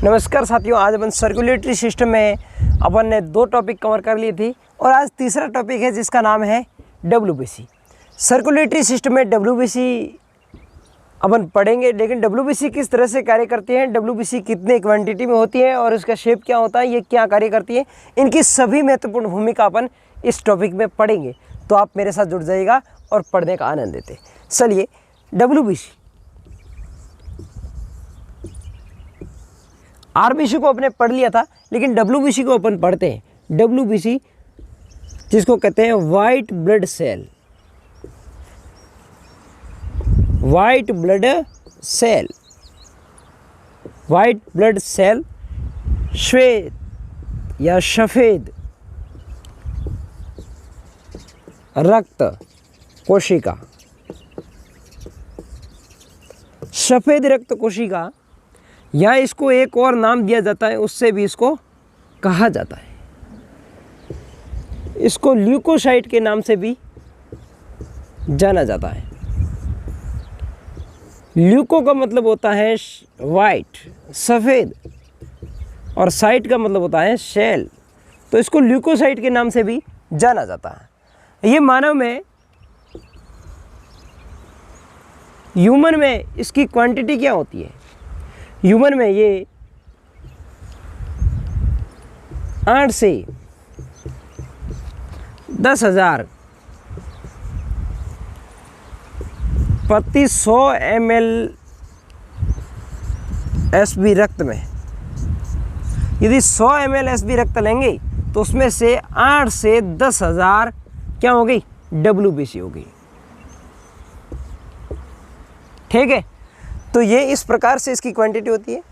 नमस्कार साथियों, आज अपन सर्कुलेटरी सिस्टम में अपन ने 2 टॉपिक कवर कर ली थी और आज तीसरा टॉपिक है जिसका नाम है डब्ल्यूबीसी। सर्कुलेटरी सिस्टम में डब्ल्यूबीसी अपन पढ़ेंगे, लेकिन डब्ल्यूबीसी किस तरह से कार्य करती है, डब्ल्यूबीसी कितने क्वांटिटी में होती है और उसका शेप क्या होता है, ये क्या कार्य करती है, इनकी सभी महत्वपूर्ण भूमिका अपन इस टॉपिक में पढ़ेंगे। तो आप मेरे साथ जुड़ जाइएगा और पढ़ने का आनंद लेते। चलिए, डब्ल्यूबीसी, आरबीसी को अपने पढ़ लिया था, लेकिन डब्ल्यूबीसी को अपन पढ़ते हैं। डब्ल्यूबीसी जिसको कहते हैं white blood cell, white blood cell, white blood cell, श्वेत या सफ़ेद रक्त कोशिका, सफ़ेद रक्त कोशिका, या इसको एक और नाम दिया जाता है, उससे भी इसको कहा जाता है, इसको ल्यूकोसाइट के नाम से भी जाना जाता है। ल्यूको का मतलब होता है वाइट, सफ़ेद, और साइट का मतलब होता है सेल, तो इसको ल्यूकोसाइट के नाम से भी जाना जाता है। ये मानव में, ह्यूमन में इसकी क्वांटिटी क्या होती है? ह्यूमन में ये 8 से 10,000 प्रति 100 ml एसबी रक्त में, यदि 100 ml एसबी रक्त लेंगे तो उसमें से 8 से 10,000 क्या हो गई? डब्ल्यूबीसी हो गई। ठीक है, तो ये इस प्रकार से इसकी क्वांटिटी होती है।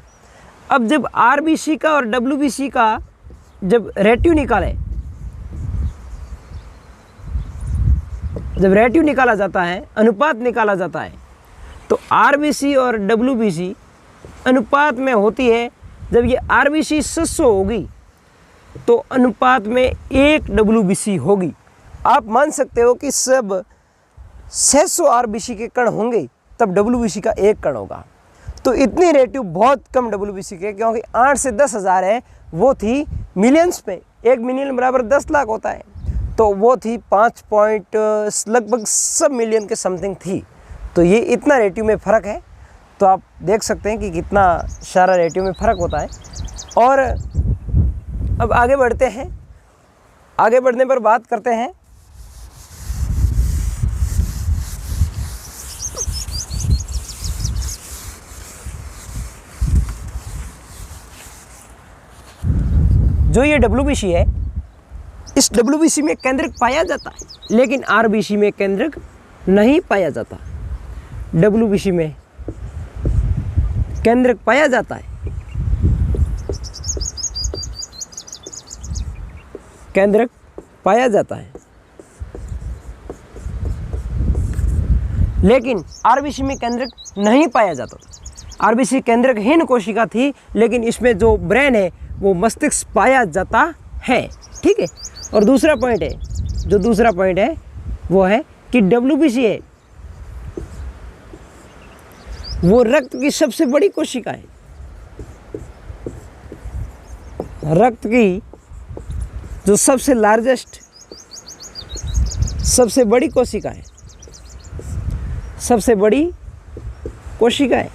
अब जब आरबीसी का और डब्ल्यूबीसी का जब रेटियो निकाले, जब रेटियो निकाला जाता है, अनुपात निकाला जाता है, तो आरबीसी और डब्ल्यूबीसी अनुपात में होती है। जब ये आरबीसी 600 होगी तो अनुपात में 1 डब्ल्यूबीसी होगी। आप मान सकते हो कि सब 600 आरबीसी के कण होंगे तब डब्ल्यूबीसी का 1 कण होगा। तो इतनी रेटियो बहुत कम डब्ल्यूबीसी के, क्योंकि 8 से 10,000 है, वो थी मिलियंस में। 1 मिलियन बराबर 10 लाख होता है, तो वो थी 5 लगभग सब मिलियन के समथिंग थी। तो ये इतना रेटियो में फ़र्क है, तो आप देख सकते हैं कि कितना सारा रेटियो में फ़र्क होता है। और अब आगे बढ़ते हैं, आगे बढ़ने पर बात करते हैं जो ये डब्ल्यूबीसी है, इस डब्ल्यूबीसी में केंद्रक पाया जाता है, लेकिन आरबीसी में केंद्रक नहीं पाया जाता। डब्ल्यूबीसी में केंद्रक पाया जाता है, केंद्रक पाया जाता है, लेकिन आरबीसी में केंद्रक नहीं पाया जाता। आरबीसी केंद्रकहीन कोशिका थी, लेकिन इसमें जो ब्रेन है वो मस्तिष्क पाया जाता है। ठीक है, और दूसरा पॉइंट है, जो दूसरा पॉइंट है वो है कि डब्ल्यूबीसी है वो रक्त की सबसे बड़ी कोशिका है। रक्त की जो सबसे लार्जेस्ट, सबसे बड़ी कोशिका है, सबसे बड़ी कोशिका है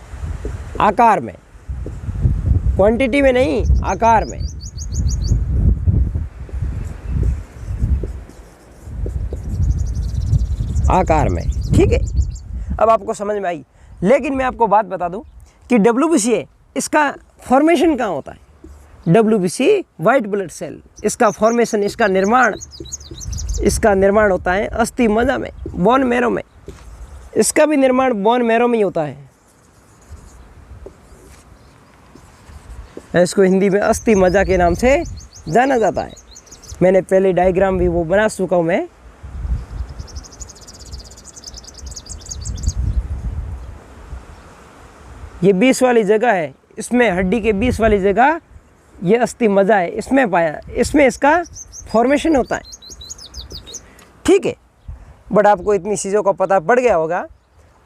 आकार में, क्वांटिटी में नहीं, आकार में। आकार में, ठीक है, अब आपको समझ में आई। लेकिन मैं आपको बात बता दूं कि डब्ल्यूबीसी है, इसका फॉर्मेशन कहाँ होता है? डब्ल्यूबीसी वाइट ब्लड सेल, इसका फॉर्मेशन, इसका निर्माण होता है अस्थि मज्जा में, बोन मैरो में। इसका भी निर्माण बोन मैरो में ही होता है। इसको हिंदी में अस्थि मज्जा के नाम से जाना जाता है। मैंने पहले डायग्राम भी वो बना चुका हूँ मैं। ये 20 वाली जगह है, इसमें हड्डी के 20 वाली जगह ये अस्थि मज्जा है, इसमें इसका फॉर्मेशन होता है। ठीक है, बट आपको इतनी चीज़ों का पता पड़ गया होगा।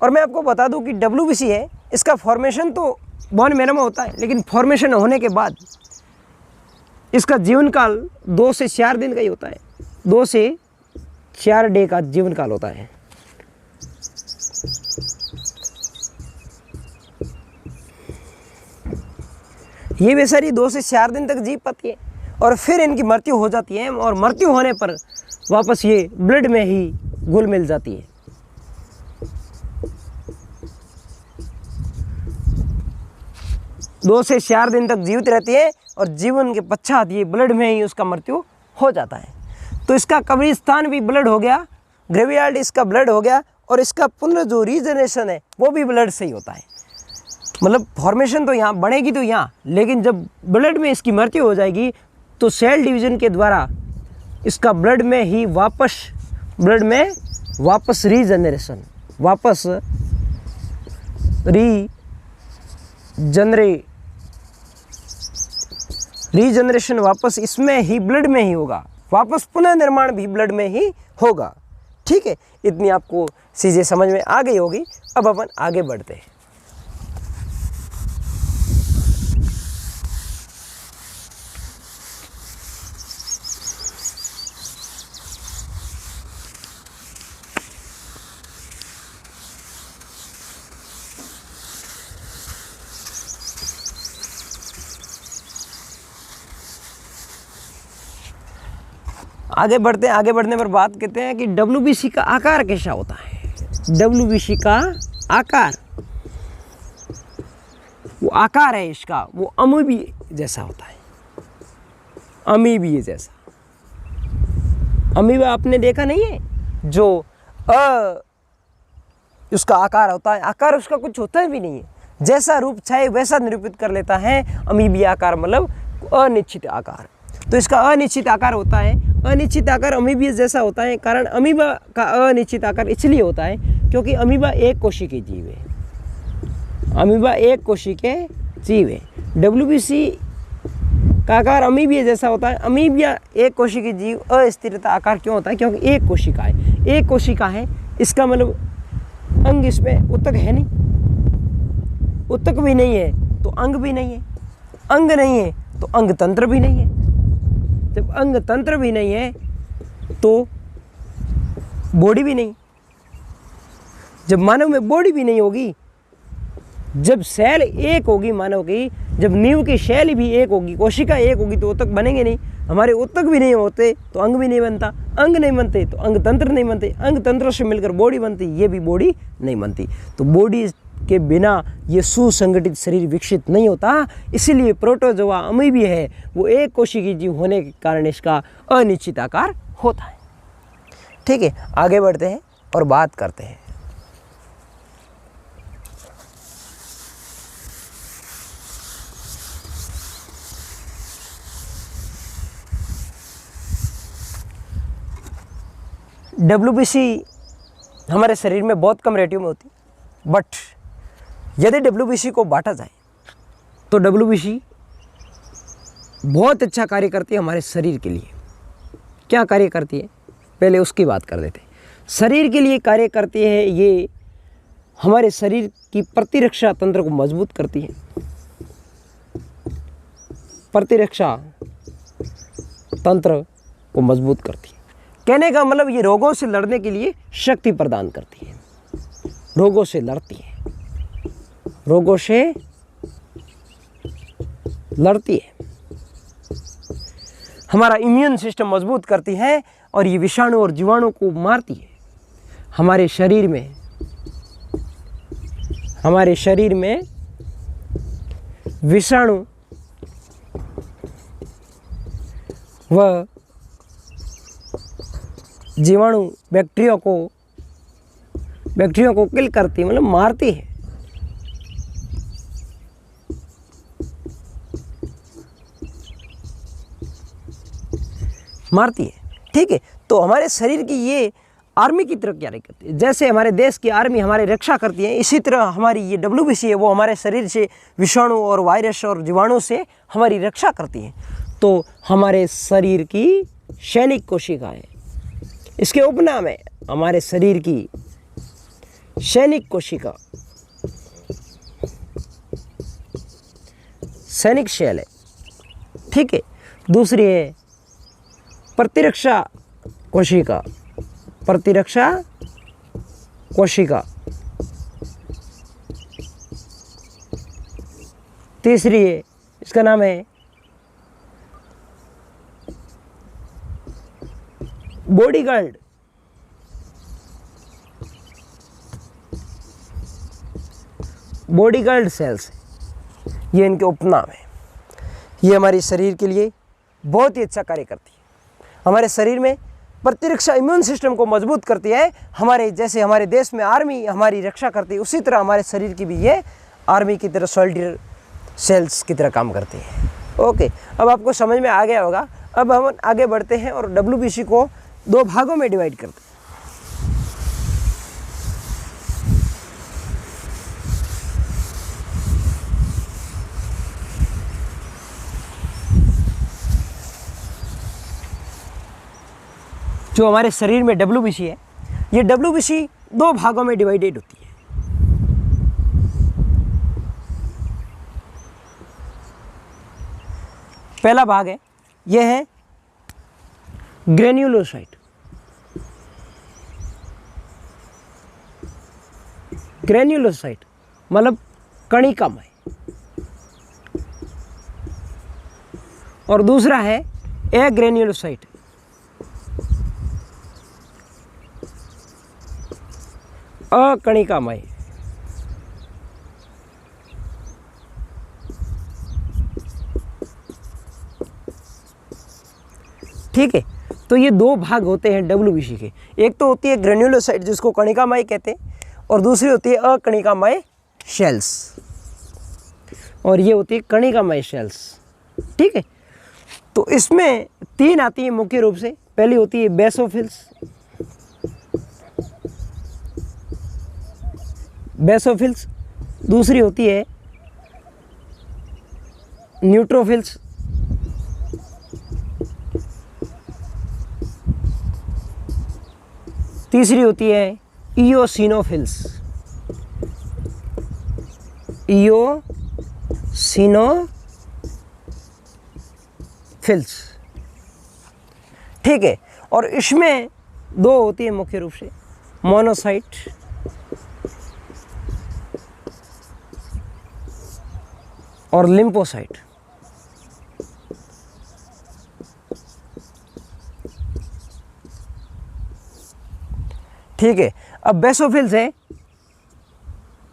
और मैं आपको बता दूं कि डब्ल्यूबीसी है, इसका फॉर्मेशन तो बोन मैरो में होता है, लेकिन फॉर्मेशन होने के बाद इसका जीवन काल 2 से 4 दिन का ही होता है। 2 से 4 डे का जीवन काल होता है। ये बेचारी 2 से 4 दिन तक जी पाती है और फिर इनकी मृत्यु हो जाती है, और मृत्यु होने पर वापस ये ब्लड में ही घुल मिल जाती है। दो से 4 दिन तक जीवित रहती है और जीवन के पश्चात ये ब्लड में ही उसका मृत्यु हो जाता है। तो इसका कब्रिस्तान भी ब्लड हो गया, ग्रेवयार्ड इसका ब्लड हो गया, और इसका पुनः जो रीजनरेशन है वो भी ब्लड से ही होता है। मतलब फॉर्मेशन तो यहाँ बनेगी तो यहाँ, लेकिन जब ब्लड में इसकी मृत्यु हो जाएगी तो सेल डिवीजन के द्वारा इसका ब्लड में वापस रीजनरेशन, वापस रीजनरेशन वापस इसमें ही ब्लड में ही होगा, वापस पुनः निर्माण भी ब्लड में ही होगा। ठीक है, इतनी आपको चीज़ें समझ में आ गई होगी। अब अपन आगे बढ़ते हैं। आगे बढ़ते हैं। आगे बढ़ने पर बात करते हैं कि WBC का आकार कैसा होता है। WBC का आकार, वो आकार है इसका, वो अमीबी जैसा होता है, अमीबी जैसा। अमीबा आपने देखा नहीं है, जो उसका आकार होता है, आकार उसका कुछ होता भी नहीं है, जैसा रूप चाहे वैसा निरूपित कर लेता है। अमीबी आकार मतलब अनिश्चित आकार। तो इसका अनिश्चित आकार होता है। अनिश्चित आकार अमीबा जैसा होता है। कारण अमीबा का अनिश्चित आकार इसलिए होता है क्योंकि अमीबा एक कोशिकीय जीव है। अमीबा एक कोशिकीय जीव है। WBC का आकार अमीबा जैसा होता है। अमीबा एक कोशिकीय जीव, अस्थिरता आकार क्यों होता है? क्योंकि एक कोशिका है। एक कोशिका है, इसका मतलब अंग इसमें उत्तक है नहीं, उत्तक भी नहीं है तो अंग भी नहीं है, अंग नहीं है तो अंग तंत्र भी नहीं है। जब अंग तंत्र भी नहीं है तो बॉडी भी नहीं। जब मानव में बॉडी भी नहीं होगी, जब सेल एक होगी मानव की, जब नींव की सेल भी एक होगी, कोशिका एक होगी, तो उत्तक बनेंगे नहीं। हमारे उत्तक भी नहीं होते तो अंग भी नहीं बनता, अंग नहीं बनते तो अंग तंत्र नहीं बनते, अंग तंत्र से मिलकर बॉडी बनती, ये भी बॉडी नहीं बनती। तो बॉडी के बिना ये सुसंगठित शरीर विकसित नहीं होता। इसीलिए प्रोटोजोआ अमीबी है वो एक कोशिकीय जीव होने के कारण इसका अनिश्चित आकार होता है। ठीक है, आगे बढ़ते हैं और बात करते हैं। WBC हमारे शरीर में बहुत कम रेटियो में होती, बट यदि WBC को बांटा जाए तो WBC बहुत अच्छा कार्य करती है हमारे शरीर के लिए। क्या कार्य करती है, पहले उसकी बात कर देते हैं। शरीर के लिए कार्य करती है, ये हमारे शरीर की प्रतिरक्षा तंत्र को मजबूत करती है। प्रतिरक्षा तंत्र को मजबूत करती है। कहने का मतलब ये रोगों से लड़ने के लिए शक्ति प्रदान करती है। रोगों से लड़ती है, रोगों से लड़ती है। हमारा इम्यून सिस्टम मजबूत करती है और ये विषाणु और जीवाणु को मारती है। हमारे शरीर में विषाणु व जीवाणु बैक्टीरिया को किल करती है, मतलब मारती है। मारती है। ठीक है, तो हमारे शरीर की ये आर्मी की तरह कार्य करती है। जैसे हमारे देश की आर्मी हमारी रक्षा करती है, इसी तरह हमारी ये WBC है वो हमारे शरीर से विषाणु और वायरस और जीवाणु से हमारी रक्षा करती है। तो हमारे शरीर की सैनिक कोशिकाएं, इसके उपनाम है हमारे शरीर की सैनिक कोशिका। सैनिक शेल है, ठीक है। दूसरी है प्रतिरक्षा कोशिका, प्रतिरक्षा कोशिका। तीसरी है, इसका नाम है बॉडीगार्ड, बॉडीगार्ड सेल्स, ये इनके उपनाम है। ये हमारे शरीर के लिए बहुत ही अच्छा कार्य करती है। हमारे शरीर में प्रतिरक्षा इम्यून सिस्टम को मजबूत करती है। हमारे जैसे हमारे देश में आर्मी हमारी रक्षा करती है, उसी तरह हमारे शरीर की भी ये आर्मी की तरह सोल्जर सेल्स की तरह काम करती है। ओके, अब आपको समझ में आ गया होगा। अब हम आगे बढ़ते हैं और WBC को दो भागों में डिवाइड करते हैं। जो हमारे शरीर में WBC है, ये WBC दो भागों में डिवाइडेड होती है। पहला भाग है, यह है ग्रेन्युलोसाइट। ग्रेन्युलोसाइट मतलब कणिकामय। और दूसरा है एग्रेन्युलोसाइट, अकणिकामय। ठीक है, तो ये दो भाग होते हैं WBC के। एक तो होती है ग्रेन्युलोसाइट जिसको कणिकामय कहते हैं, और दूसरी होती है अकणिकामय शेल्स, और ये होती है कणिकामय शेल्स। ठीक है, तो इसमें तीन आती है मुख्य रूप से। पहली होती है बेसोफिल्स, बेसोफिल्स। दूसरी होती है न्यूट्रोफिल्स, तीसरी होती है इयोसिनोफिल्स, इयोसिनोफिल्स। ठीक है, और इसमें दो होती है मुख्य रूप से, मोनोसाइट और लिम्फोसाइट। ठीक है, अब बेसोफिल्स है,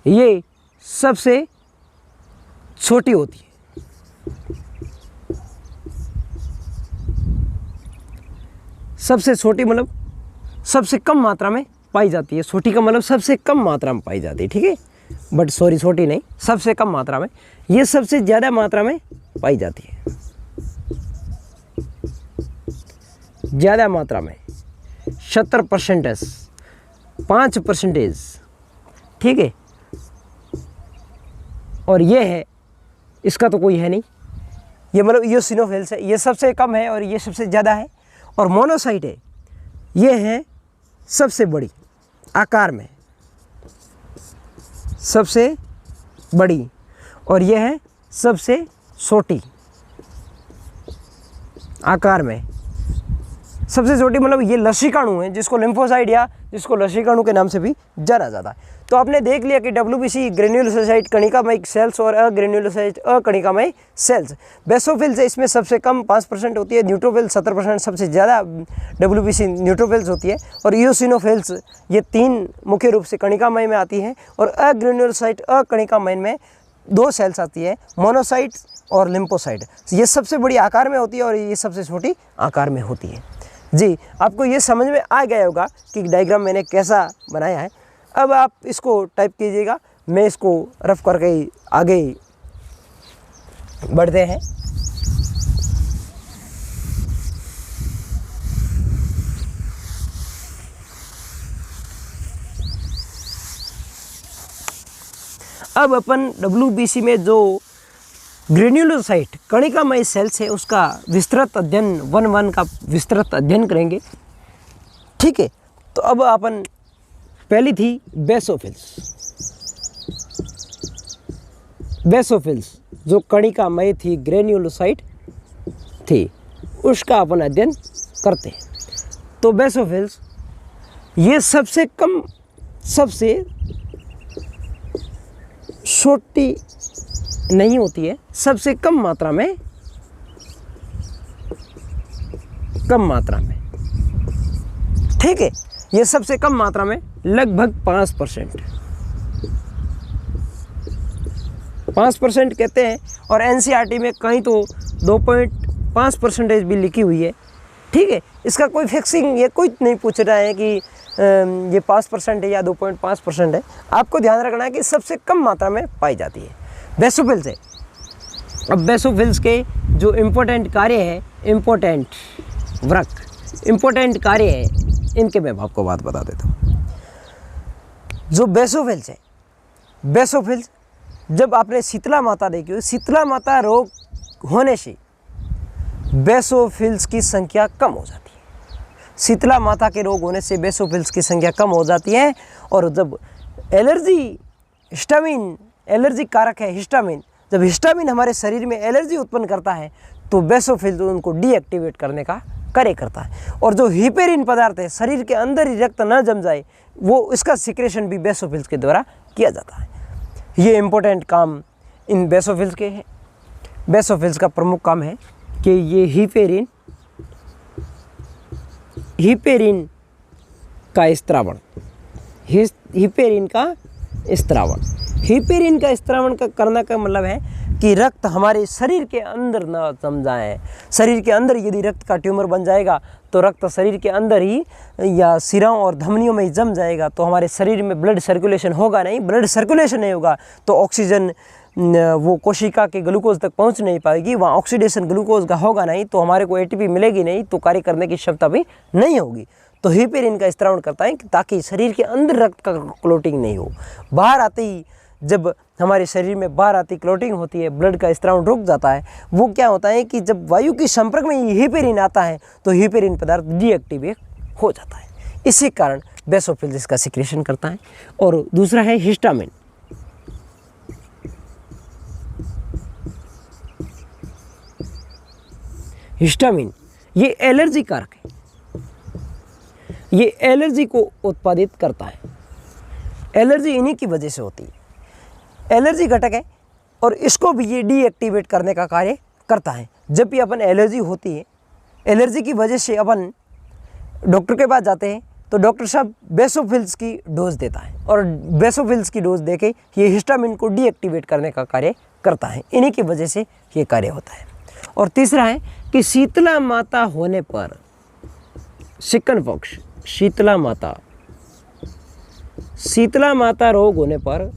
ये सबसे छोटी होती है। सबसे छोटी मतलब सबसे कम मात्रा में पाई जाती है। छोटी का मतलब सबसे कम मात्रा में पाई जाती है। ठीक है, बट सॉरी, छोटी नहीं, सबसे कम मात्रा में। ये सबसे ज़्यादा मात्रा में पाई जाती है, ज़्यादा मात्रा में 70%, 5%। ठीक है, और ये है, इसका तो कोई है नहीं, ये मतलब इयोसिनोफिल्स है, ये सबसे कम है और ये सबसे ज़्यादा है। और मोनोसाइट है, ये है सबसे बड़ी आकार में, सबसे बड़ी, और यह है सबसे छोटी आकार में। सबसे छोटी मतलब ये लसीकाणु है, जिसको लिम्फोसाइट या जिसको लसीकाणु के नाम से भी जाना जाता है। तो आपने देख लिया कि WBC ग्रेन्युलोसाइट कणिकामय सेल्स और अग्रेन्युलोसाइट अकणिकामय सेल्स। बेसोफिल्स इसमें सबसे कम 5% होती है, न्यूट्रोफिल्स 70%, सबसे ज़्यादा WBC न्यूट्रोफिल्स होती है, और इयोसिनोफिल्स ये तीन मुख्य रूप से कणिकामय में आती हैं। और अग्रेन्युलोसाइट अकणिकामय में दो सेल्स आती है, मोनोसाइट और लिम्फोसाइट। ये सबसे बड़ी आकार में होती है और ये सबसे छोटी आकार में होती है। जी, आपको ये समझ में आ गया होगा कि डायग्राम मैंने कैसा बनाया है। अब आप इसको टाइप कीजिएगा, मैं इसको रफ करके आगे बढ़ते हैं। अब अपन WBC में जो ग्रेन्युलोसाइट कणिकामय सेल्स है उसका विस्तृत अध्ययन 1 का विस्तृत अध्ययन करेंगे। ठीक है, तो अब अपन पहली थी बेसोफिल्स। बेसोफिल्स जो कणिकामय थी, ग्रेन्युलोसाइट थी, उसका अपन अध्ययन करते हैं। तो बेसोफिल्स ये सबसे कम, सबसे छोटी नहीं होती है, सबसे कम मात्रा में ठीक है, ये सबसे कम मात्रा में लगभग 5% कहते हैं, और एनसीईआरटी में कहीं तो 2.5% भी लिखी हुई है। ठीक है, इसका कोई फिक्सिंग, ये कोई नहीं पूछ रहा है कि ये 5% है या 2.5% है। आपको ध्यान रखना है कि सबसे कम मात्रा में पाई जाती है बेसोफिल्स है। अब बेसोफिल्स के जो इम्पोर्टेंट कार्य है, इम्पोर्टेंट कार्य है, इनके मैं आपको बात बता देता हूँ। जो बेसोफिल्स है, बेसोफिल्स जब आपने शीतला माता देखी हो, शीतला माता रोग होने से बेसोफिल्स की संख्या कम हो जाती है। शीतला माता के रोग होने से बेसोफिल्स की संख्या कम हो जाती है। और जब एलर्जी, हिस्टामिन एलर्जी कारक है, हिस्टामिन, जब हिस्टामिन हमारे शरीर में एलर्जी उत्पन्न करता है तो बेसोफिल्स उनको डीएक्टिवेट करने का कार्य करता है। और जो हिपेरिन पदार्थ है, शरीर के अंदर ही रक्त न जम जाए, वो इसका सिक्रेशन भी बेसोफिल्स के द्वारा किया जाता है। ये इम्पोर्टेंट काम इन बेसोफिल्स के हैं। बेसोफिल्स का प्रमुख काम है कि ये हिपेरिन का स्त्रावण, हिपेरिन का स्त्रावण करना का मतलब है कि रक्त हमारे शरीर के अंदर न जम जाए। शरीर के अंदर यदि रक्त का ट्यूमर बन जाएगा तो रक्त शरीर के अंदर ही या सिराओं और धमनियों में ही जम जाएगा, तो हमारे शरीर में ब्लड सर्कुलेशन होगा नहीं। ब्लड सर्कुलेशन नहीं होगा तो ऑक्सीजन वो कोशिका के ग्लूकोज तक पहुंच नहीं पाएगी, वहाँ ऑक्सीडेशन ग्लूकोज का होगा नहीं, तो हमारे को एटीपी मिलेगी नहीं, तो कार्य करने की क्षमता भी नहीं होगी। तो हिपेरिन का स्त्रावण करता है ताकि शरीर के अंदर रक्त का क्लोटिंग नहीं हो। बाहर आते ही, जब हमारे शरीर में बाहर आती क्लोटिंग होती है, ब्लड का स्त्रावण रुक जाता है। वो क्या होता है कि जब वायु के संपर्क में हिपेरिन आता है तो हिपेरिन पदार्थ डीएक्टिवेट हो जाता है। इसी कारण बेसोफिल्स इसका सिक्रेशन करता है। और दूसरा है हिस्टामिन। हिस्टामिन ये एलर्जी कारक है, ये एलर्जी को उत्पादित करता है। एलर्जी इन्हीं की वजह से होती है, एलर्जी घटक है, और इसको भी ये डीएक्टिवेट करने का कार्य करता है। जब भी अपन एलर्जी होती है, एलर्जी की वजह से अपन डॉक्टर के पास जाते हैं तो डॉक्टर साहब बेसोफिल्स की डोज देता है, और बेसोफिल्स की डोज देके ये हिस्टामिन को डीएक्टिवेट करने का कार्य करता है। इन्हीं की वजह से ये कार्य होता है। और तीसरा है कि शीतला माता होने पर, चिकन पॉक्स, शीतला माता रोग होने पर,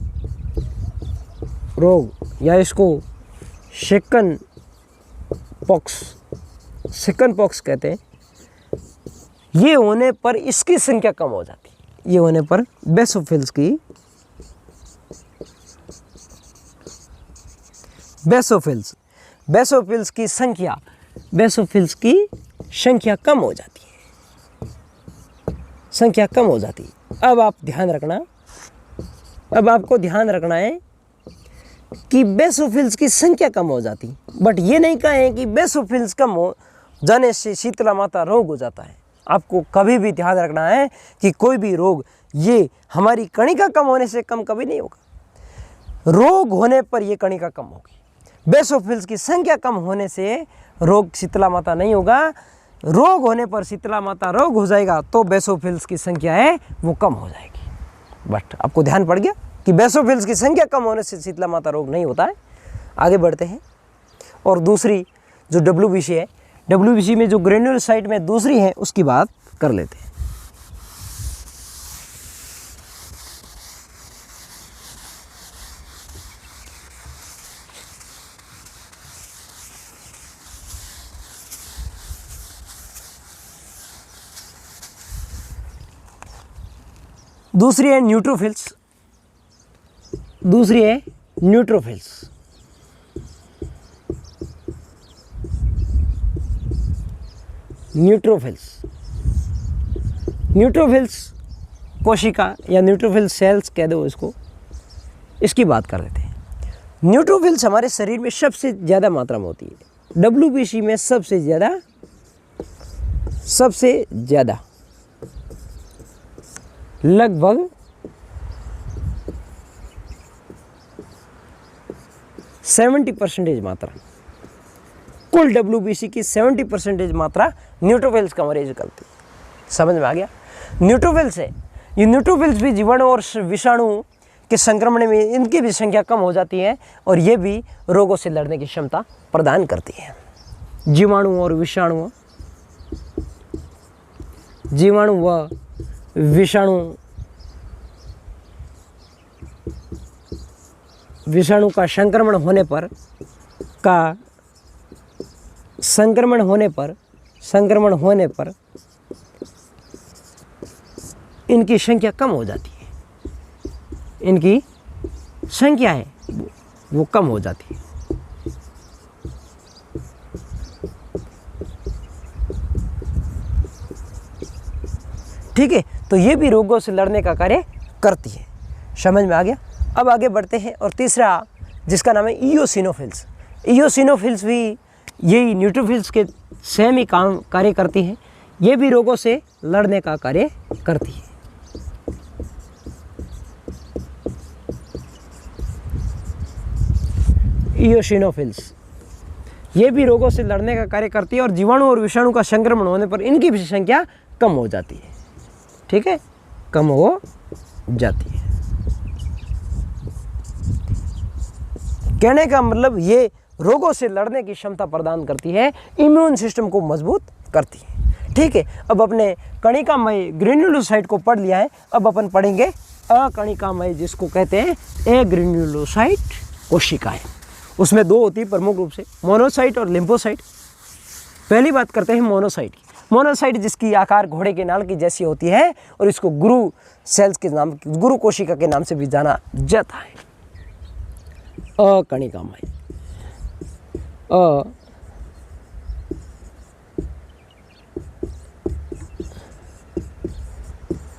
रोग या इसको चिकन पॉक्स कहते हैं, ये होने पर इसकी संख्या कम हो जाती है। ये होने पर बेसोफिल्स की संख्या कम हो जाती है। अब आपको ध्यान रखना है कि बेसोफिल्स की संख्या कम हो जाती, बट ये नहीं कहें कि बेसोफिल्स कम हो जाने से शीतला माता रोग हो जाता है। आपको कभी भी ध्यान रखना है कि कोई भी रोग ये हमारी कणिका कम होने से कम कभी नहीं होगा। रोग होने पर ये कणिका कम होगी। बेसोफिल्स की संख्या कम होने से रोग शीतला माता नहीं होगा। रोग होने पर शीतला माता रोग हो जाएगा तो बेसोफिल्स की संख्या है वो कम हो जाएगी। बट आपको ध्यान पड़ गया कि बेसोफिल्स की संख्या कम होने से शीतला माता रोग नहीं होता है। आगे बढ़ते हैं। और दूसरी जो डब्ल्यूबीसी है, डब्ल्यूबीसी में जो ग्रेन्युलोसाइट में दूसरी है उसकी बात कर लेते हैं। दूसरी है न्यूट्रोफिल्स। न्यूट्रोफिल्स कोशिका या न्यूट्रोफिल सेल्स कह दो इसको, इसकी बात कर लेते हैं। न्यूट्रोफिल्स हमारे शरीर में सबसे ज़्यादा मात्रा में होती है, डब्ल्यूबीसी में सबसे ज़्यादा लगभग 70% मात्रा, कुल डब्ल्यूबीसी की 70% मात्रा न्यूट्रोफिल्स का मरीज करती है। समझ में आ गया? न्यूट्रोफिल्स है, ये न्यूट्रोफिल्स भी जीवाणु और विषाणु के संक्रमण में इनकी भी संख्या कम हो जाती है और ये भी रोगों से लड़ने की क्षमता प्रदान करती है। जीवाणु और विषाणु, जीवाणु व विषाणु का संक्रमण होने पर इनकी संख्या कम हो जाती है, इनकी संख्या है वो कम हो जाती है। ठीक है, तो ये भी रोगों से लड़ने का कार्य करती है। समझ में आ गया? अब आगे बढ़ते हैं और तीसरा जिसका नाम है इयोसिनोफिल्स। इयोसिनोफिल्स भी यही न्यूट्रोफिल्स के सेम ही कार्य करती हैं, ये भी रोगों से लड़ने का कार्य करती है। इयोसिनोफिल्स ये भी रोगों से लड़ने का कार्य करती है और जीवाणु और विषाणु का संक्रमण होने पर इनकी भी संख्या कम हो जाती है। ठीक है, कम हो जाती है। कहने का मतलब ये रोगों से लड़ने की क्षमता प्रदान करती है, इम्यून सिस्टम को मजबूत करती है। ठीक है, अब अपने कणिकामय ग्रेन्युलोसाइट को पढ़ लिया है, अब अपन पढ़ेंगे अकणिकामय, जिसको कहते हैं एग्रेन्युलोसाइट कोशिकाएं। उसमें दो होती है प्रमुख रूप से, मोनोसाइट और लिम्फोसाइट। पहली बात करते हैं मोनोसाइट की। मोनोसाइट जिसकी आकार घोड़े के नाल की जैसी होती है और इसको गुरु सेल्स के नाम, गुरु कोशिका के नाम से भी जाना जाता है। अकणिकामय,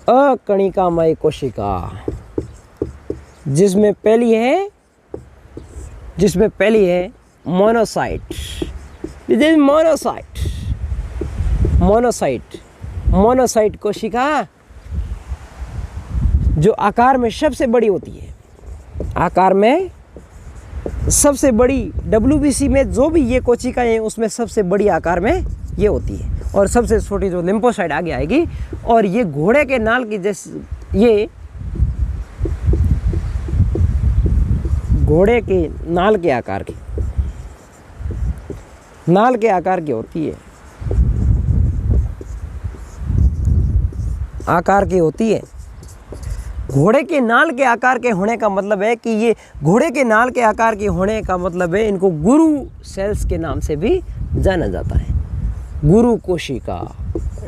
अकणिकामय कोशिका जिसमें पहली है मोनोसाइट। दिस इज मोनोसाइट कोशिका जो आकार में सबसे बड़ी होती है, आकार में सबसे बड़ी। डब्ल्यूबीसी में जो भी ये कोशिकाएं हैं उसमें सबसे बड़ी आकार में ये होती है और सबसे छोटी जो लिम्फोसाइट आगे आएगी। और ये घोड़े के नाल की जैसे, ये घोड़े के नाल के आकार की होती है, आकार की होती है। घोड़े के नाल के आकार के होने का मतलब है कि ये घोड़े के नाल के आकार के होने का मतलब है इनको गुरु सेल्स के नाम से भी जाना जाता है। गुरु कोशिका,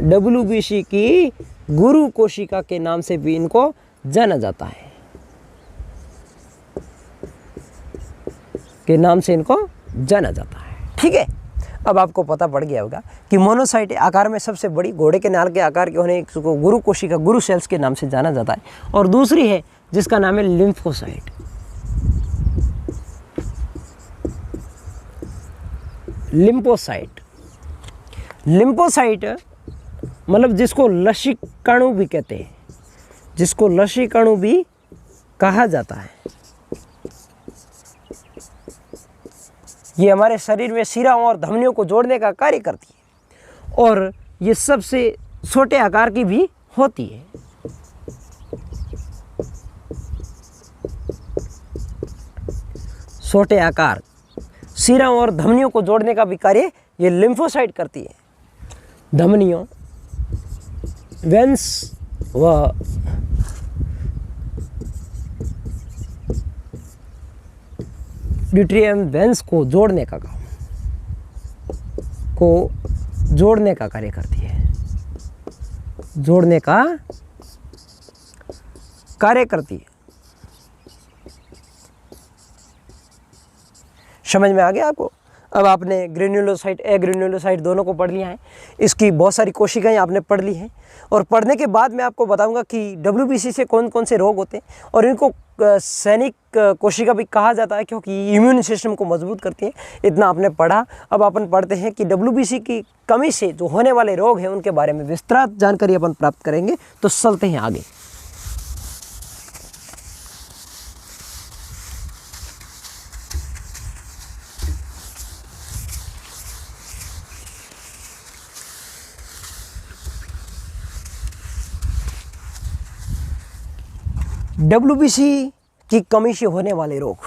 डब्ल्यूबीसी की गुरु कोशिका के नाम से भी इनको जाना जाता है, के नाम से इनको जाना जाता है। ठीक है, अब आपको पता पड़ गया होगा कि मोनोसाइट आकार में सबसे बड़ी, घोड़े के नाल के आकार के होने को गुरु कोशिका, गुरु सेल्स के नाम से जाना जाता है। और दूसरी है जिसका नाम है लिम्फोसाइट। लिम्फोसाइट मतलब जिसको लसीकाणु भी कहते हैं, जिसको लसीकाणु भी कहा जाता है। ये हमारे शरीर में शिराओं और धमनियों को जोड़ने का कार्य करती है और ये सबसे छोटे आकार की भी होती है। छोटे आकार, शिराओं और धमनियों को जोड़ने का भी कार्य ये लिम्फोसाइट करती है। धमनियों, वेन्स व ड्यूट्रियम वेन्स को जोड़ने का कार्य करती है, जोड़ने का कार्य करती है। समझ में आ गया आपको? अब आपने ग्रेन्युलोसाइट, एग्रेन्युलोसाइट दोनों को पढ़ लिया है। इसकी बहुत सारी कोशिकाएं आपने पढ़ ली हैं और पढ़ने के बाद मैं आपको बताऊंगा कि डब्ल्यूबीसी से कौन कौन से रोग होते हैं और इनको सैनिक कोशिका भी कहा जाता है, क्योंकि इम्यून सिस्टम को मजबूत करती है। इतना आपने पढ़ा। अब अपन पढ़ते हैं कि WBC की कमी से जो होने वाले रोग हैं उनके बारे में विस्तृत जानकारी अपन प्राप्त करेंगे। तो चलते हैं आगे। WBC की कमी से होने वाले रोग।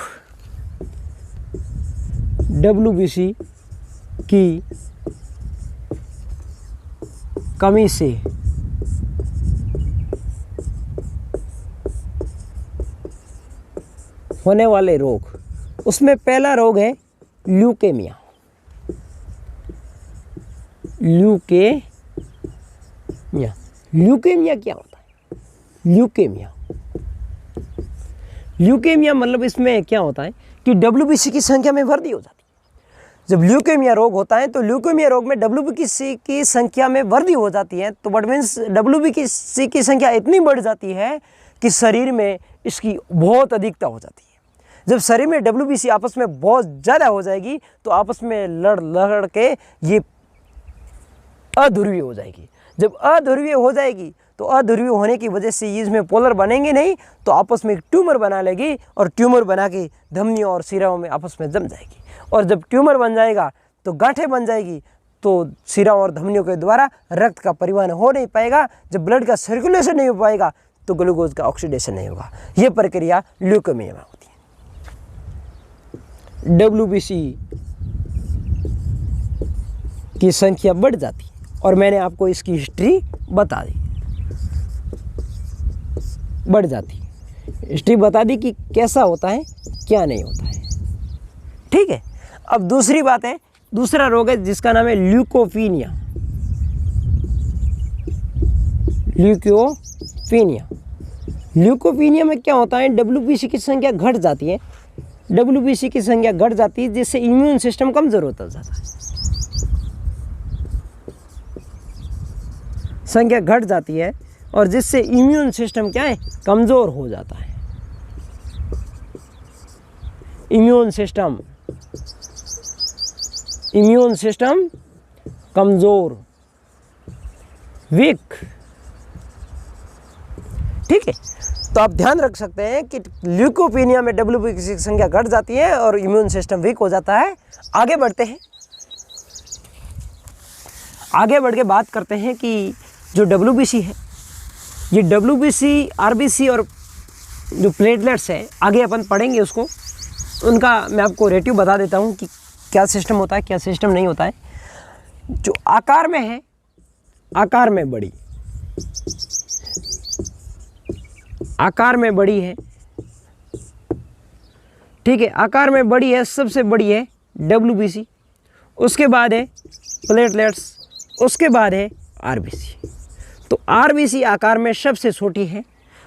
WBC की कमी से होने वाले रोग, उसमें पहला रोग है ल्यूकेमिया। ल्यूकेमिया, ल्यूकेमिया क्या होता है? ल्यूकेमिया मतलब इसमें क्या होता है कि WBC की संख्या में वृद्धि हो जाती है। जब ल्यूकेमिया रोग होता है तो ल्यूकेमिया रोग में WBC की संख्या में वृद्धि हो जाती है। तो बट मीन्स WBC की संख्या इतनी बढ़ जाती है कि शरीर में इसकी बहुत अधिकता हो जाती है। जब शरीर में WBC आपस में बहुत ज़्यादा हो जाएगी तो आपस में लड़ के ये अध्रुवीय हो जाएगी। जब अध्रुवीय हो जाएगी तो अध्रुवीय होने की वजह से इसमें पोलर बनेंगे नहीं, तो आपस में एक ट्यूमर बना लेगी और ट्यूमर बना के धमनियों और सिराओं में आपस में जम जाएगी। और जब ट्यूमर बन जाएगा तो गांठें बन जाएगी, तो सिराओं और धमनियों के द्वारा रक्त का परिवहन हो नहीं पाएगा। जब ब्लड का सर्कुलेशन नहीं हो पाएगा तो ग्लूकोज का ऑक्सीडेशन नहीं होगा। ये प्रक्रिया ल्यूकेमिया में होती है। WBC की संख्या बढ़ जाती है और मैंने आपको इसकी हिस्ट्री बता दी, बढ़ जाती है। हिस्ट्री बता दी कि कैसा होता है क्या नहीं होता है। ठीक है। अब दूसरी बात है, दूसरा रोग है जिसका नाम है ल्यूकोपीनिया। ल्यूकोपीनिया में क्या होता है, WBC की संख्या घट जाती है। WBC की संख्या घट जाती है जिससे इम्यून सिस्टम कमजोर होता जाता है। संख्या घट जाती है और जिससे इम्यून सिस्टम क्या है, कमज़ोर हो जाता है। इम्यून सिस्टम कमज़ोर, वीक। ठीक है। तो आप ध्यान रख सकते हैं कि ल्यूकोपीनिया में WBC की संख्या घट जाती है और इम्यून सिस्टम वीक हो जाता है। आगे बढ़ते हैं। आगे बढ़ के बात करते हैं कि जो WBC है, ये WBC, RBC और जो प्लेटलेट्स है आगे अपन पढ़ेंगे उसको। उनका मैं आपको रेटियो बता देता हूँ कि क्या सिस्टम होता है, क्या सिस्टम नहीं होता है। जो आकार में है, आकार में बड़ी, आकार में बड़ी है। ठीक है, आकार में बड़ी है, सबसे बड़ी है WBC, उसके बाद है प्लेटलेट्स, उसके बाद है RBC। तो RBC आकार में सबसे छोटी है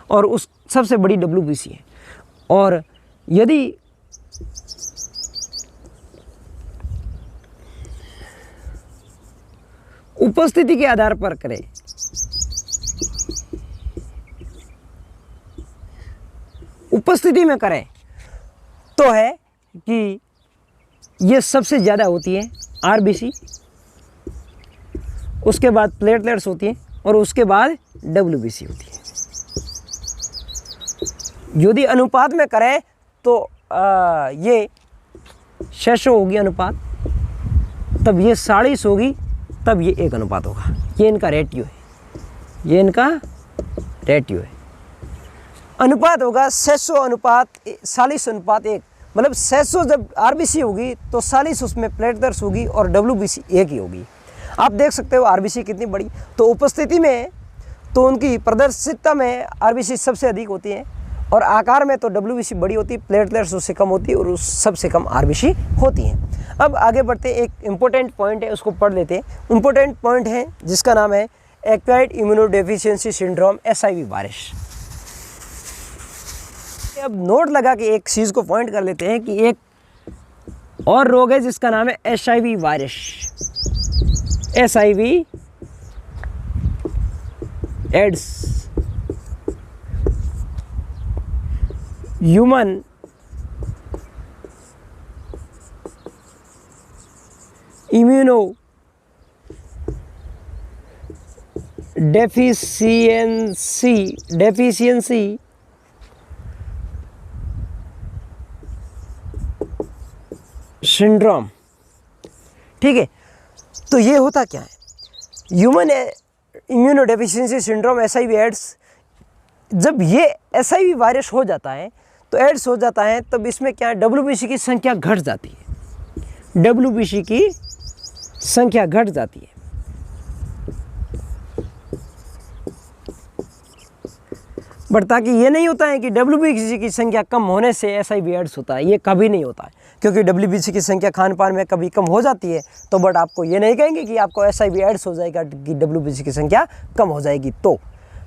और उस सबसे बड़ी WBC है। और यदि उपस्थिति के आधार पर करें, उपस्थिति में करें तो है कि ये सबसे ज़्यादा होती है RBC, उसके बाद प्लेटलेट्स होती है और उसके बाद WBC होती है। यदि अनुपात में करें तो ये 600 होगी अनुपात, तब ये 40 होगी, तब ये 1 अनुपात होगा। ये इनका रेटियो है, ये इनका रेटियो है। अनुपात होगा 600 अनुपात 40 अनुपात 1, मतलब 600 जब RBC होगी तो 40 उसमें प्लेटलेट्स होगी और WBC 1 ही होगी। आप देख सकते हो RBC कितनी बड़ी। तो उपस्थिति में तो उनकी प्रदर्शितता में RBC सबसे अधिक होती है और आकार में तो WBC बड़ी होती है, प्लेटलेट्स उससे कम होती है और उस सबसे कम RBC होती है। अब आगे बढ़ते, एक इम्पोर्टेंट पॉइंट है उसको पढ़ लेते हैं। इम्पोर्टेंट पॉइंट है जिसका नाम है acquired immunodeficiency syndrome, SIV virus. अब नोट लगा के एक चीज़ को पॉइंट कर लेते हैं कि एक और रोग है जिसका नाम है SIV virus. SIV AIDS, human immuno deficiency syndrome. ठीक है, तो ये होता क्या है, human immuno deficiency syndrome HIV AIDS, जब ये HIV वायरस हो जाता है तो एड्स हो जाता है, तब इसमें क्या है, WBC की संख्या घट जाती है, WBC की संख्या घट जाती है। बट ताकि ये नहीं होता है कि WBC की संख्या कम होने से HIV एड्स होता है, ये कभी नहीं होता है, क्योंकि WBC की संख्या खान पान में कभी कम हो जाती है, तो बट आपको ये नहीं कहेंगे कि आपको HIV एड्स हो जाएगा कि WBC की संख्या कम हो जाएगी, तो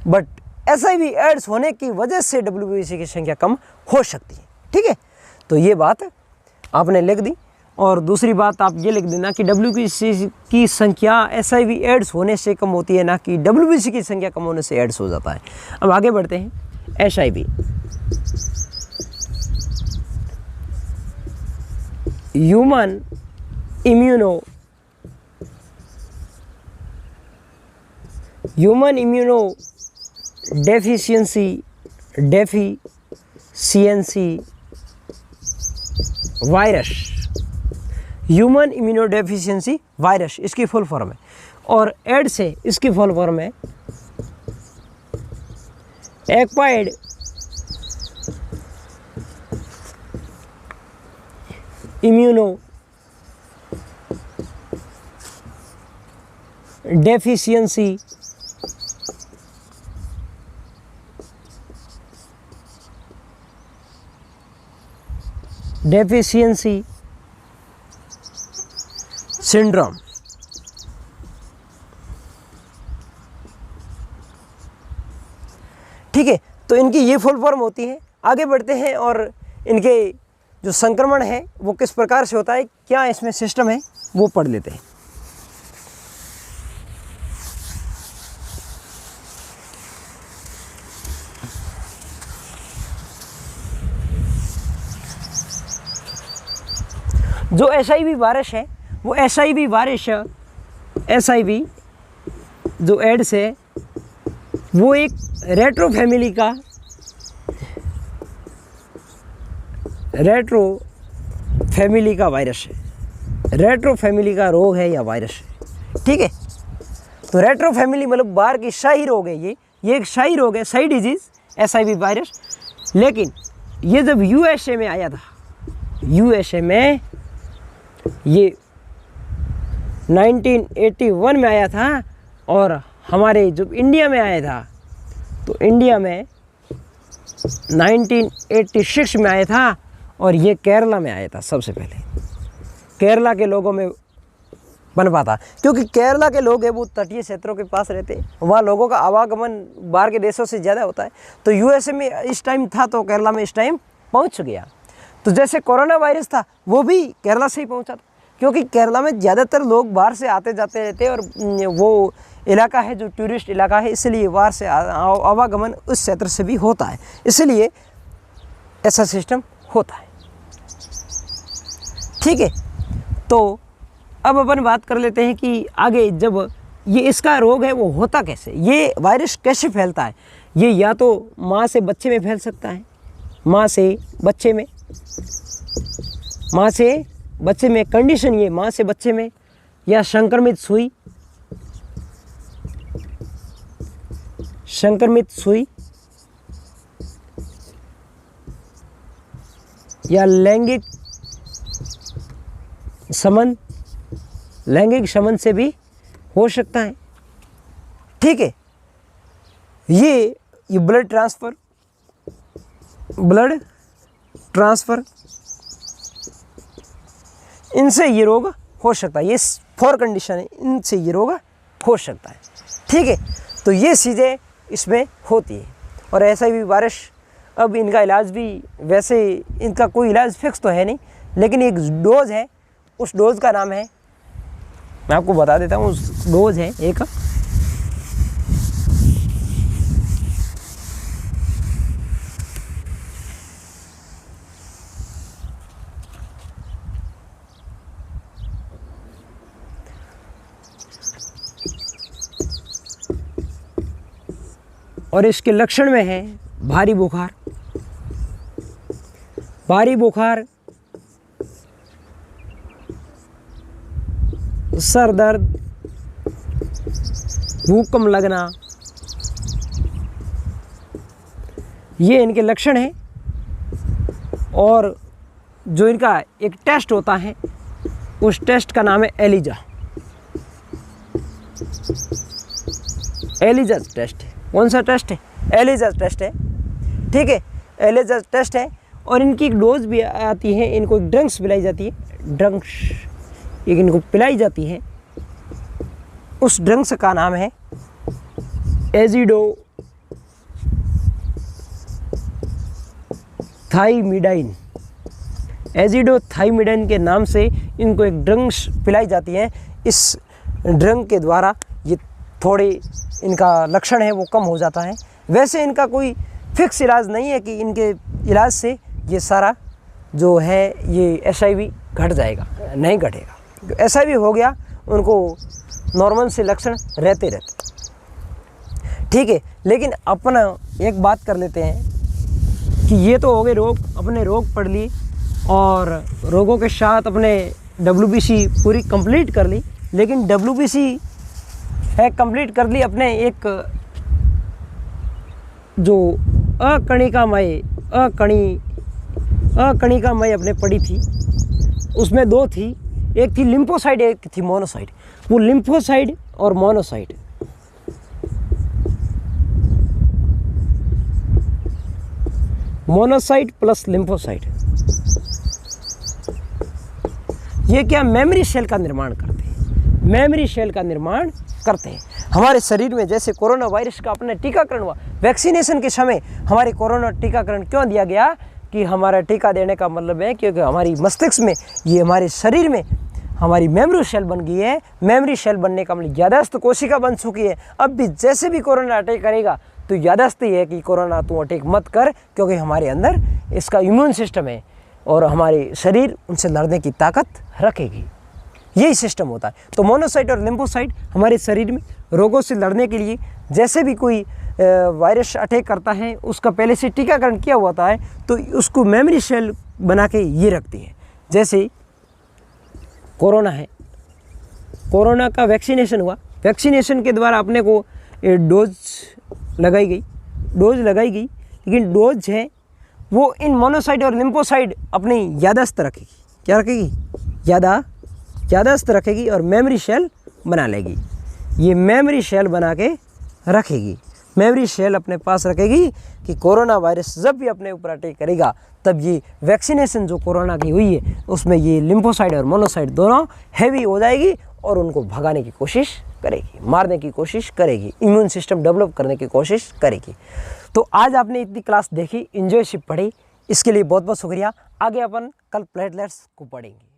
बट HIV एड्स होने की वजह से WBC की संख्या कम हो सकती है। ठीक है, तो ये बात आपने लिख दी। और दूसरी बात आप ये लिख देना कि WBC की संख्या HIV एड्स होने से कम होती है, ना कि WBC की संख्या कम होने से एड्स हो जाता है। अब आगे बढ़ते हैं, HIV human immuno deficiency virus, human immunodeficiency virus इसकी फुल फॉर्म है, और एड्स है इसकी फुल फॉर्म है एक्वायर्ड इम्यूनो डेफिशिएंसी सिंड्रोम। ठीक है, तो इनकी ये फुल फॉर्म होती है। आगे बढ़ते हैं और इनके जो संक्रमण है वो किस प्रकार से होता है, क्या इसमें सिस्टम है, वो पढ़ लेते हैं। जो HIV वायरस है वो HIV जो एड्स है वो एक रेट्रो फैमिली का वायरस है, रेट्रो फैमिली का रोग है या वायरस है। ठीक है, तो रेट्रो फैमिली मतलब बाहर की शाही रोग है, ये एक शाही रोग है, शाही डिजीज़ HIV वायरस। लेकिन ये जब USA में आया था, USA में ये 1981 में आया था, और हमारे जब इंडिया में आया था तो इंडिया में 1986 में आया था, और ये केरला में आया था। सबसे पहले केरला के लोगों में पनपा था, क्योंकि केरला के लोग हैं वो तटीय क्षेत्रों के पास रहते हैं, वहाँ लोगों का आवागमन बाहर के देशों से ज़्यादा होता है। तो USA में इस टाइम था तो केरला में इस टाइम पहुँच गया। तो जैसे कोरोना वायरस था वो भी केरला से ही पहुंचा था, क्योंकि केरला में ज़्यादातर लोग बाहर से आते जाते रहते हैं, और वो इलाका है जो टूरिस्ट इलाका है, इसलिए बाहर से आवागमन उस क्षेत्र से भी होता है, इसलिए ऐसा सिस्टम होता है। ठीक है, तो अब अपन बात कर लेते हैं कि आगे जब ये इसका रोग है वो होता कैसे, ये वायरस कैसे फैलता है। ये या तो माँ से बच्चे में फैल सकता है, माँ से बच्चे में कंडीशन, ये माँ से बच्चे में, या संक्रमित या लैंगिक संबंध से भी हो सकता है। ठीक है, ये ब्लड ट्रांसफ़र इनसे ये रोग हो सकता है, ये 4 कंडीशन है, इनसे ये रोग हो सकता है। ठीक है, तो ये चीज़ें इसमें होती है। और ऐसा भी वायरस, अब इनका इलाज भी, वैसे इनका कोई इलाज फिक्स तो है नहीं, लेकिन एक डोज है, उस डोज का नाम है, मैं आपको बता देता हूँ, उस डोज है एक और इसके लक्षण में है भारी बुखार, सर दर्द, भूख कम लगना, ये इनके लक्षण हैं। और जो इनका एक टेस्ट होता है उस टेस्ट का नाम है एलिजा टेस्ट है। कौन सा टेस्ट है? एलिजा टेस्ट है, ठीक है, एलिजा टेस्ट है। और इनकी एक डोज भी आती है, इनको एक ड्रग्स पिलाई जाती है, एक इनको पिलाई जाती है। उस ड्रग्स का नाम है एजिडोथाइमिडाइन के नाम से इनको एक ड्रग्स पिलाई जाती है। इस ड्रग के द्वारा ये थोड़े इनका लक्षण है वो कम हो जाता है। वैसे इनका कोई फिक्स इलाज नहीं है कि इनके इलाज से ये सारा जो है ये HIV घट जाएगा, नहीं घटेगा। HIV हो गया उनको नॉर्मल से लक्षण रहते, ठीक है। लेकिन अपना एक बात कर लेते हैं कि ये तो हो गए रोग, अपने रोग पढ़ लिए और रोगों के साथ अपने WBC पूरी कंप्लीट कर ली। लेकिन WBC है कंप्लीट कर ली, अपने एक जो अकणिकामय अपने पढ़ी थी, उसमें दो थी, एक थी लिम्फोसाइट, एक थी मोनोसाइट। वो लिम्फोसाइट और मोनोसाइट, मोनोसाइट प्लस लिम्फोसाइट, ये क्या मेमोरी सेल का निर्माण करते हैं, मेमोरी सेल का निर्माण करते हैं। हमारे शरीर में जैसे कोरोना वायरस का अपना टीकाकरण हुआ, वैक्सीनेशन के समय हमारे कोरोना टीकाकरण क्यों दिया गया कि हमारा टीका देने का मतलब है क्योंकि हमारी मस्तिष्क में, ये हमारे शरीर में हमारी मेमोरी सेल बन गई है। मेमोरी सेल बनने का मतलब याददाश्त कोशिका बन चुकी है। अब भी जैसे भी कोरोना अटैक करेगा तो याददाश्त ही है कि कोरोना तू अटैक मत कर, क्योंकि हमारे अंदर इसका इम्यून सिस्टम है और हमारे शरीर उनसे लड़ने की ताकत रखेगी। यही सिस्टम होता है। तो मोनोसाइट और लिम्फोसाइट हमारे शरीर में रोगों से लड़ने के लिए, जैसे भी कोई वायरस अटैक करता है उसका पहले से टीकाकरण किया होता है तो उसको मेमोरी सेल बना के ये रखती है। जैसे कोरोना है, कोरोना का वैक्सीनेशन हुआ, वैक्सीनेशन के द्वारा अपने को डोज लगाई गई, लेकिन डोज है वो इन मोनोसाइट और लिम्फोसाइट अपनी याददाश्त रखेगी। क्या रखेगी? याददाश्त रखेगी और मेमोरी सेल बना लेगी। ये मेमोरी सेल बना के रखेगी, मेमोरी सेल अपने पास रखेगी कि कोरोना वायरस जब भी अपने ऊपर अटैक करेगा तब ये वैक्सीनेशन जो कोरोना की हुई है उसमें ये लिम्फोसाइट और मोनोसाइट दोनों हैवी हो जाएगी और उनको भगाने की कोशिश करेगी, मारने की कोशिश करेगी, इम्यून सिस्टम डेवलप करने की कोशिश करेगी। तो आज आपने इतनी क्लास देखी, एंजॉयशिप पढ़ी, इसके लिए बहुत बहुत शुक्रिया। आगे अपन कल प्लेटलेट्स को पढ़ेंगे।